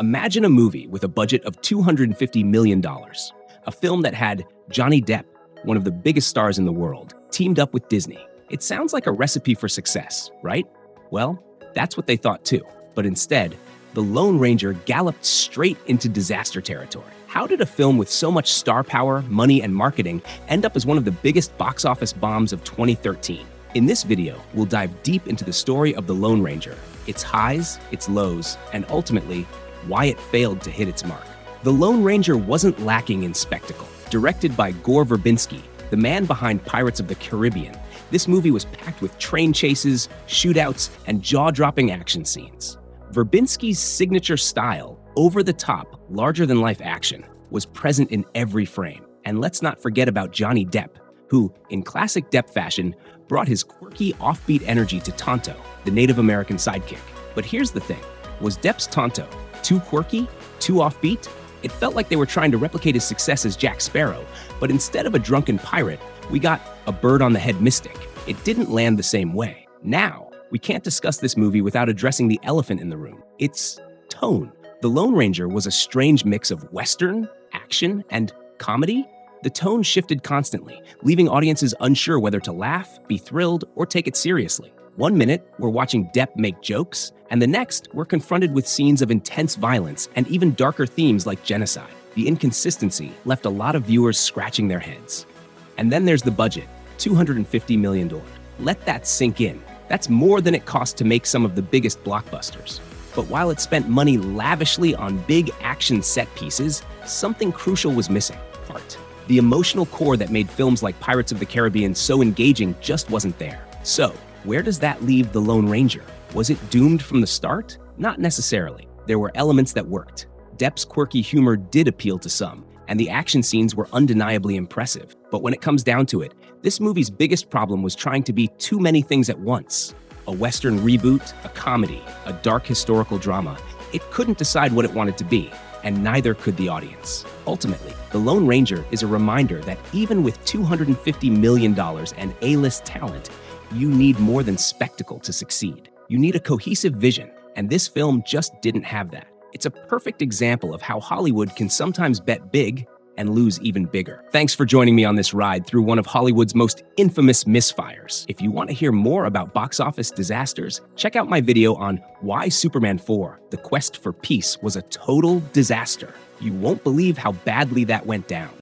Imagine a movie with a budget of $250 million, a film that had Johnny Depp, one of the biggest stars in the world, teamed up with Disney. It sounds like a recipe for success, right? Well, that's what they thought too. But instead, The Lone Ranger galloped straight into disaster territory. How did a film with so much star power, money, and marketing end up as one of the biggest box office bombs of 2013? In this video, we'll dive deep into the story of The Lone Ranger, its highs, its lows, and ultimately, why it failed to hit its mark. The Lone Ranger wasn't lacking in spectacle. Directed by Gore Verbinski, the man behind Pirates of the Caribbean, this movie was packed with train chases, shootouts, and jaw-dropping action scenes. Verbinski's signature style, over-the-top, larger-than-life action, was present in every frame. And let's not forget about Johnny Depp, who, in classic Depp fashion, brought his quirky, offbeat energy to Tonto, the Native American sidekick. But here's the thing. Was Depp's Tonto too quirky? Too offbeat? It felt like they were trying to replicate his success as Jack Sparrow, but instead of a drunken pirate, we got a bird-on-the-head mystic. It didn't land the same way. Now, we can't discuss this movie without addressing the elephant in the room. Its tone. The Lone Ranger was a strange mix of Western, action, and comedy. The tone shifted constantly, leaving audiences unsure whether to laugh, be thrilled, or take it seriously. One minute, we're watching Depp make jokes, and the next, we're confronted with scenes of intense violence and even darker themes like genocide. The inconsistency left a lot of viewers scratching their heads. And then there's the budget, $250 million. Let that sink in. That's more than it cost to make some of the biggest blockbusters. But while it spent money lavishly on big action set pieces, something crucial was missing: heart. The emotional core that made films like Pirates of the Caribbean so engaging just wasn't there. So, where does that leave The Lone Ranger? Was it doomed from the start? Not necessarily. There were elements that worked. Depp's quirky humor did appeal to some, and the action scenes were undeniably impressive. But when it comes down to it, this movie's biggest problem was trying to be too many things at once. A Western reboot, a comedy, a dark historical drama. It couldn't decide what it wanted to be, and neither could the audience. Ultimately, The Lone Ranger is a reminder that even with $250 million and A-list talent, you need more than spectacle to succeed. You need a cohesive vision, and this film just didn't have that. It's a perfect example of how Hollywood can sometimes bet big and lose even bigger. Thanks for joining me on this ride through one of Hollywood's most infamous misfires. If you want to hear more about box office disasters, check out my video on why Superman 4: The Quest for Peace was a total disaster. You won't believe how badly that went down.